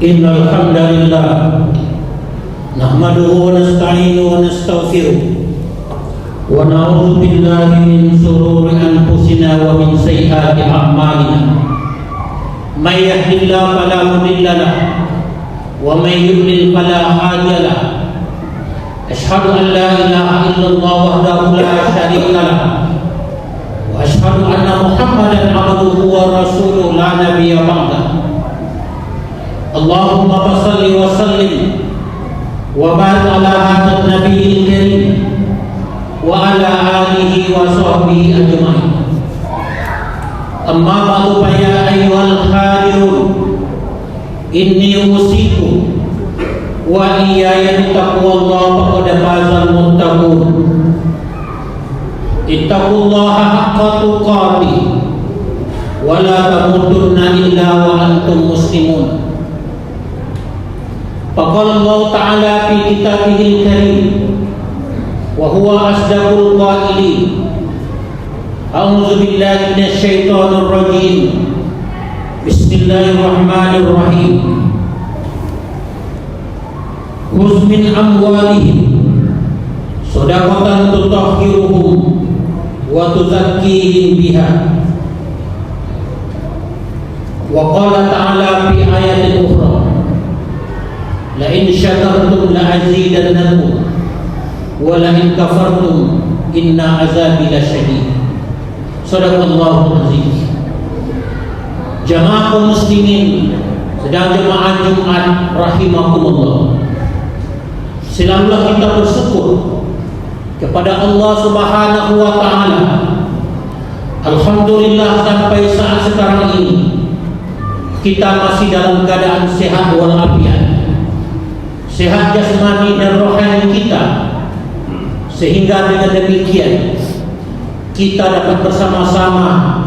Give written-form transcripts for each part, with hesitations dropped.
Innal hamdalillah nahmaduhu wa nasta'inuhu wa nastaghfiruh wa na'udzu billahi min shururi anfusina wa min sayyiati a'malina. May yahdihillahu fala mudilla lahu wa may yudlil fala hadiya lahu. Asyhadu an la ilaha illallah wahdahu la syarika lahu wa asyhadu anna Muhammadan 'abduhu wa rasuluhu la nabiyya ba'dahu. Allahumma salli wa sallim wa barik ala hadzal nabiyil karim wa ala alihi wa sahbihi ajma'in. Amma ba'du fa ya ayyuhal hadirun inni usikum wa iyaya bittaqwallahi faqad fazal muttaqun. Ittaqullaha haqqa tuqatih wa la tamutunna illa wa antum muslimun. Faqala Allah Ta'ala fi kitabihil karim wa huwa asdaqul qailin. A'udzu billahi minasy syaithanir rajim. Bismillahirrahmanirrahim. Khudh min amwalihim shadaqatan tutahhiruhum wa tuzakkihim biha. Wa qala ta'ala fi ayatin ukhra, la in syakartum la azidannakum wa la in kafartum inna azabi lasyadid. Shadaqallahul azim. Jamaah kaum muslimin sedang jemaah Jumat rahimakumullah, selalulah kita bersyukur kepada Allah Subhanahu wa taala. Alhamdulillah sampai saat sekarang ini kita masih dalam keadaan sehat walafiat, sehat jasmani dan rohani kita, sehingga dengan demikian kita dapat bersama-sama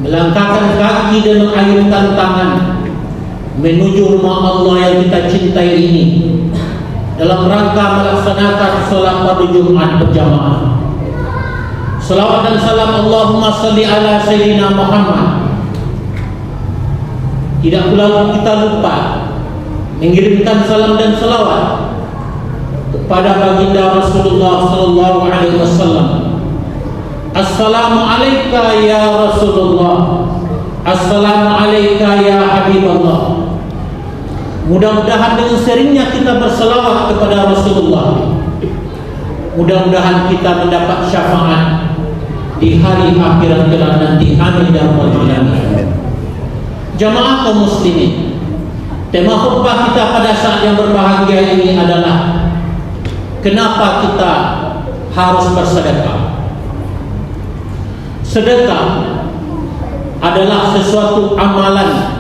melangkahkan kaki dan mengayunkan tangan menuju rumah Allah yang kita cintai ini dalam rangka melaksanakan sholat pada Jumat berjamaah. Salawat dan salam Allahumma salli ala Sayyidina Muhammad. Tidak pula kita lupa mengirimkan salam dan salawat kepada baginda Rasulullah sallallahu alaihi wasallam. Assalamu alayka ya Rasulullah, assalamu alayka ya Habibullah. Mudah-mudahan dengan seringnya kita berselawat kepada Rasulullah, mudah-mudahan kita mendapat syafaat di hari akhirat kelak nanti. Amin ya rabbal alamin. Jamaah kaum muslimin, tema khutbah kita pada saat yang berbahagia ini adalah kenapa kita harus bersedekah. Sedekah adalah sesuatu amalan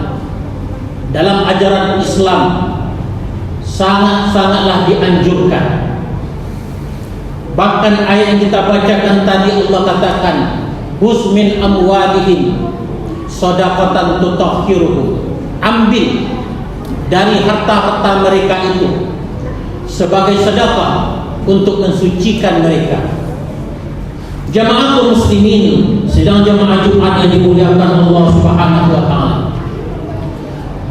dalam ajaran Islam, sangat-sangatlah dianjurkan. Bahkan ayat yang kita bacakan tadi Allah katakan, "Khudh min amwalihim shadaqatan tutahhiruhum." Ambil dari harta-harta mereka itu sebagai sedekah untuk mensucikan mereka. Jamaah kaum muslimin sedang jamaah Jumat yang dimuliakan Allah Subhanahu wa taala,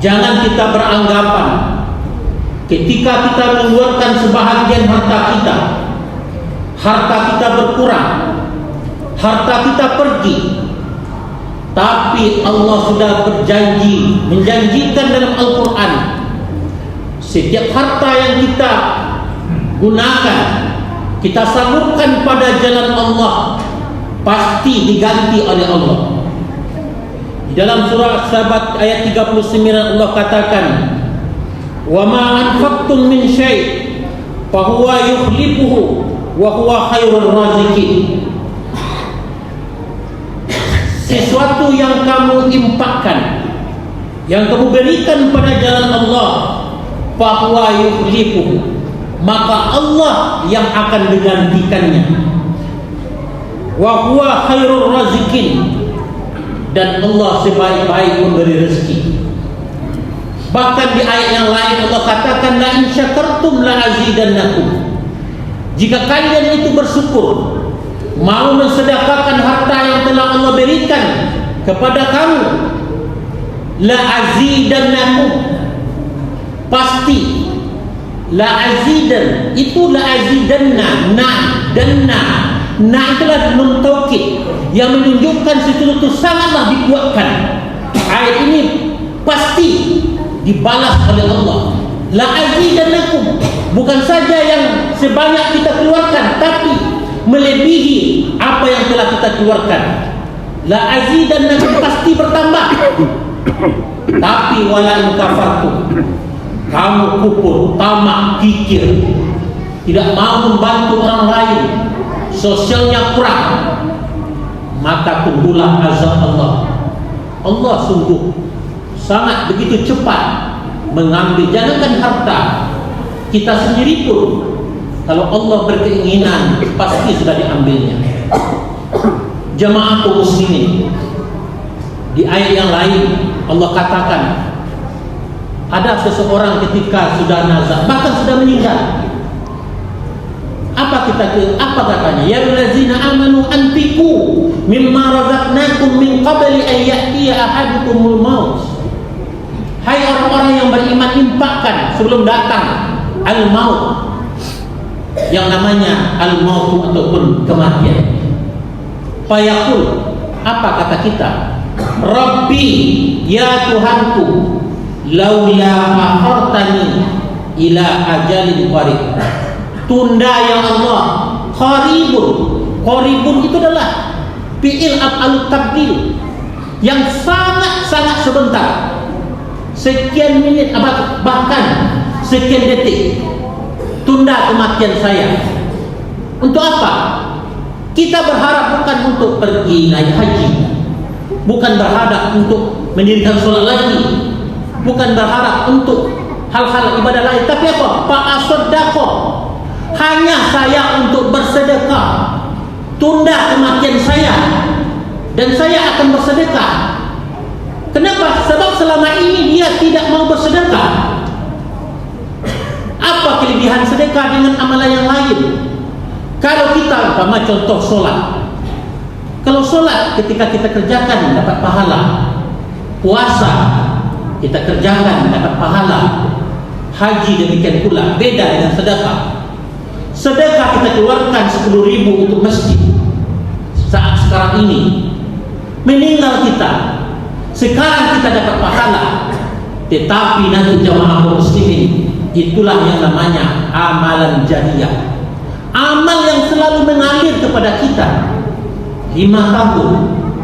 jangan kita beranggapan ketika kita mengeluarkan sebahagian harta kita berkurang, harta kita pergi. Tapi Allah sudah menjanjikan dalam Al-Quran, setiap harta yang kita gunakan, kita salurkan pada jalan Allah, pasti diganti oleh Allah. Di dalam surah Sabat ayat 39 Allah katakan, "Wa ma anfaqtum min syai' fa huwa yukhlifuhu wa huwa khairur raziqin." Sesuatu yang kamu infakkan, yang kamu berikan pada jalan Allah, fa huwa yukhlifuhu, maka Allah yang akan menggantikannya. Wa huwa khairur raziqin, dan Allah sebaik-baik memberi rezeki. Bahkan di ayat yang lain Allah katakan, la in syakartum la azidannakum. Jika kalian itu bersyukur, mau mensedekahkan harta yang telah Allah berikan kepada kamu, la azidannakum, pasti la azidan, itu la azidanna, na itulah nun taukid yang menunjukkan sesuatu sangatlah dikuatkan. Ayat ini pasti dibalas oleh Allah. La azidannakum, bukan saja yang sebanyak kita keluarkan, tapi melebihi apa yang telah kita keluarkan. La azidannakum, pasti bertambah. Tapi wala in kafartum, kamu kufur, tamak, kikir, tidak mau membantu orang lain, sosialnya kurang, maka tunggulah azab Allah. Allah sungguh sangat begitu cepat mengambil. Jangankan harta kita sendiri pun, kalau Allah berkeinginan pasti sudah diambilnya. Jamaah kaum muslimin, di ayat yang lain Allah katakan ada seseorang ketika sudah nazar, bahkan sudah meninggal. Apa katanya? Ya allazina amanu anfiqu mimma razaqnakum min qabli an ya'tiya ahadukumul maut. Hai orang-orang yang beriman, infakkan sebelum datang al-maut, yang namanya al-maut ataupun kematian. Fayaqul, apa kata kita? Rabbi, ya Tuhanku, laula akhartani ila ajalin qarib. Tunda ya Allah. Qaribun itu adalah fi'il af'alut tabdil yang sangat sebentar, sekian menit, bahkan sekian detik. Tunda kematian saya. Untuk apa? Kita berharap bukan untuk pergi naik haji, bukan berharap untuk mendirikan sholat lagi, bukan berharap untuk hal-hal ibadah lain, tapi apa? Fa'asaddaqo, hanya saya untuk bersedekah. Tunda kematian saya dan saya akan bersedekah. Kenapa? Sebab selama ini dia tidak mau bersedekah. Apa kelebihan sedekah dengan amalan yang lain? Kalau kita umpama contoh solat, kalau solat ketika kita kerjakan dapat pahala, puasa kita kerjakan dapat pahala, haji demikian pula. Beda dengan sedekah. Sedekah kita keluarkan 10.000 untuk masjid. Saat sekarang ini meninggal kita, sekarang kita dapat pahala, tetapi nanti jamaah muslimin, itulah yang namanya amalan jariyah. Amal yang selalu mengalir kepada kita. 5 tahun,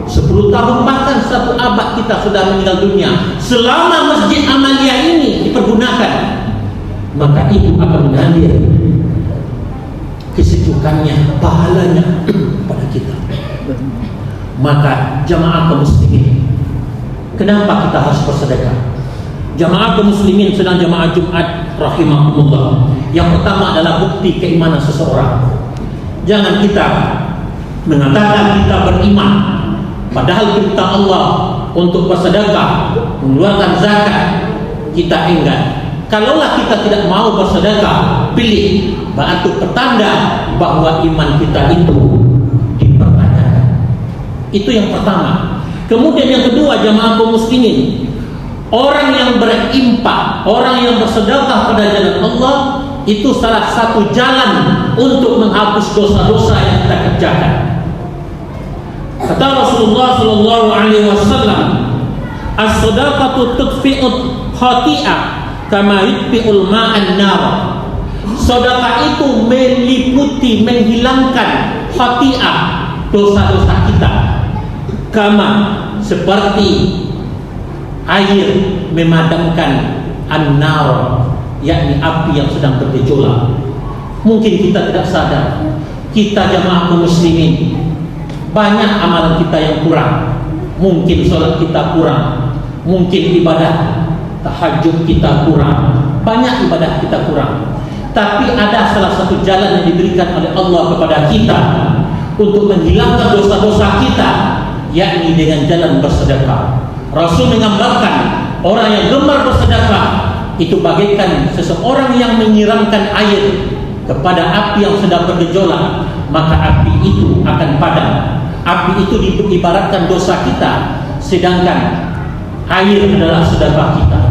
10 tahun, bahkan 1 abad kita sudah meninggal dunia, selama masjid amaliyah ini dipergunakan, maka itu akan mengalir kesejukannya, pahalanya pada kita. Maka jamaah kaum muslimin, kenapa kita harus bersedekah? Jamaah kaum muslimin sedang jamaah Jumat rahimahumullah. Yang pertama adalah bukti keimanan seseorang. Jangan kita mengatakan kita beriman, padahal perintah Allah untuk bersedekah, mengeluarkan zakat, kita enggan. Kalaulah kita tidak mau bersedekah, pilih, berarti pertanda bahwa iman kita itu dipertanyakan. Itu yang pertama. Kemudian yang kedua, jamaah kaum muslimin, orang yang berinfak, orang yang bersedekah pada jalan Allah, itu salah satu jalan untuk menghapus dosa-dosa yang kita kerjakan. Kata Rasulullah sallallahu alaihi wasallam, as-shadaqatu tudfi'ut khati'ah kama yudfi'ul ma'an nar. Sedekah itu meliputi, menghilangkan khati'ah, dosa-dosa kita, kama seperti air memadamkan an-nar, yakni api yang sedang bergejolak. Mungkin kita tidak sadar, kita jamaah kaum muslimin, banyak amalan kita yang kurang. Mungkin sholat kita kurang, mungkin ibadah tahajud kita kurang, banyak ibadah kita kurang. Tapi ada salah satu jalan yang diberikan oleh Allah kepada kita untuk menghilangkan dosa-dosa kita, yakni dengan jalan bersedekah. Rasul menggambarkan orang yang gemar bersedekah itu bagaikan seseorang yang menyiramkan air kepada api yang sedang bergejolak, maka api itu akan padam. Api itu diibaratkan dosa kita, sedangkan air adalah sedekah kita.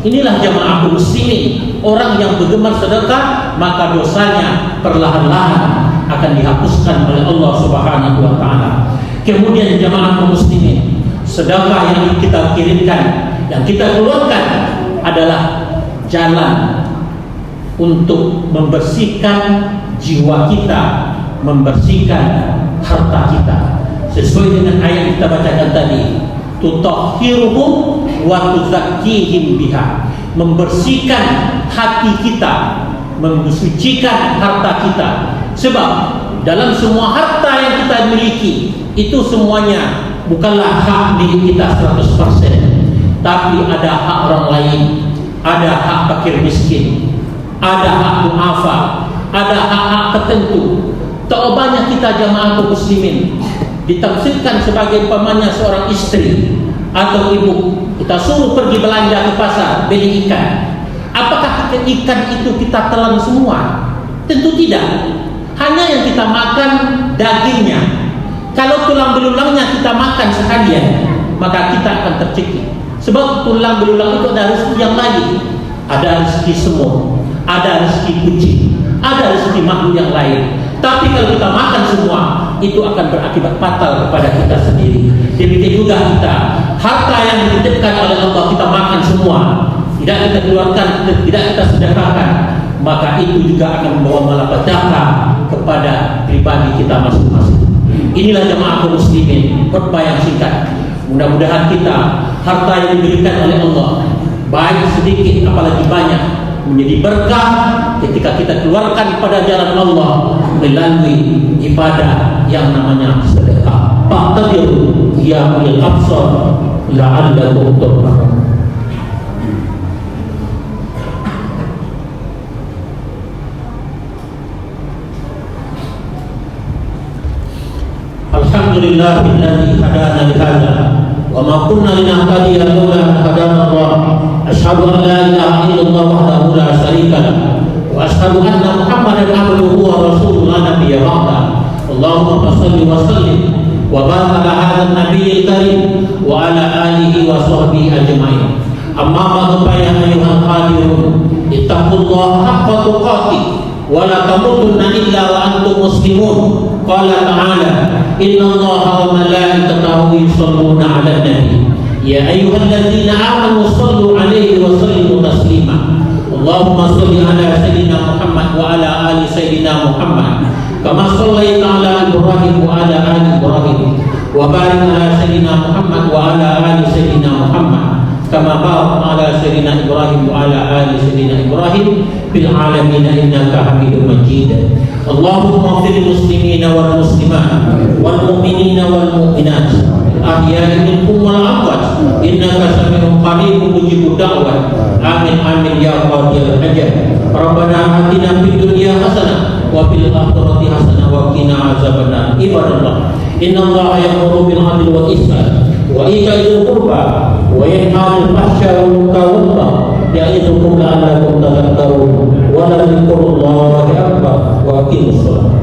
Inilah jamaah kaum muslimin, orang yang bergemar sedekah maka dosanya perlahan-lahan akan dihapuskan oleh Allah Subhanahu wa taala. Kemudian jamaah kaum muslimin, sedekah yang kita kirimkan, yang kita keluarkan adalah jalan untuk membersihkan jiwa kita, membersihkan harta kita. Sesuai dengan ayat yang kita bacakan tadi, tutahhiruhum wa tuzakkihim biha, membersihkan hati kita, mensucikan harta kita. Sebab dalam semua harta yang kita miliki itu semuanya bukanlah hak milik kita 100%, tapi ada hak orang lain, ada hak fakir miskin, ada hak duafa, ada hak-hak tertentu. Tak banyak kita jamaah kaum muslimin ditafsirkan sebagai umpamanya seorang istri atau ibu, kita suruh pergi belanja ke pasar beli ikan. Apakah ikan itu kita telan semua? Tentu tidak. Hanya yang kita makan dagingnya. Kalau tulang belulangnya kita makan sekalian, maka kita akan tercekik. Sebab tulang belulang itu ada rezeki yang lain. Ada rezeki semut, ada rezeki kucing, ada rezeki makhluk yang lain. Tapi kalau kita makan semua, itu akan berakibat fatal kepada kita sendiri. Demikian juga kita, harta yang dititipkan oleh Allah kita makan semua, tidak kita keluarkan, tidak kita sedekahkan, maka itu juga akan membawa malapetaka kepada pribadi kita masing-masing. Inilah jamaah kaum muslimin, khutbah yang singkat. Mudah-mudahan kita, harta yang diberikan oleh Allah, baik sedikit apalagi banyak, menjadi berkah ketika kita keluarkan pada jalan Allah melalui ibadah yang namanya sedekah. Faqtadiru ya ulil absar la'allakum turhamun. Alhamdulillahilladzi hadana li hadza wa ma kunna linahtadiya laula an hadana Allah. Asyhadu an la ilaha illallah wahdahu la syarika lah wa asyhadu anna Muhammadan abduhu wa rasuluhu la nabiyya ba'da. Allahumma shalli wa sallim wa barik ala hadzal nabiyil karim wa ala alihi wa sahbihi ajma'in. Amma ba'du fa ya ayyuhal qadirun ittaqullaha haqqa tuqatih wa la tamutunna illa wa antum muslimun. Qala ta'ala innallaha wa malaikatahu yusholluna 'alan nabi ya ayyuhalladzina amanu shallu 'alaihi wa sallimu taslima. Allahumma shalli ala sayyidina Muhammad wa ala ali sayyidina Muhammad kama shallaita ala Ibrahim wa ala ali Ibrahim wa barik ala sayyidina Muhammad wa ala ali sayyidina Muhammad kama barakta ala sayyidina Ibrahim wa ala ali sayyidina Ibrahim fil alamin innaka Hamidum Majid. Allahumma fil muslimina wal muslimat wal mu'minina wal mu'minat ahya'i minhum wal amwat innaka sami'un qaribun mujibud da'wat. Amin amin ya qadiyal hajat. Rabbana atina fid dunya hasanah wa fil akhirati hasanah wa qina azabannar. Ibadallah, innallaha ya'muru bil 'adli wal ihsan wa ita'i dzil qurba wa yanha 'anil fahsya'i wal munkari wal baghi ya'idukum la'allakum tadhakkarun wa la dzikrullahi akbar wa aqimus shalah.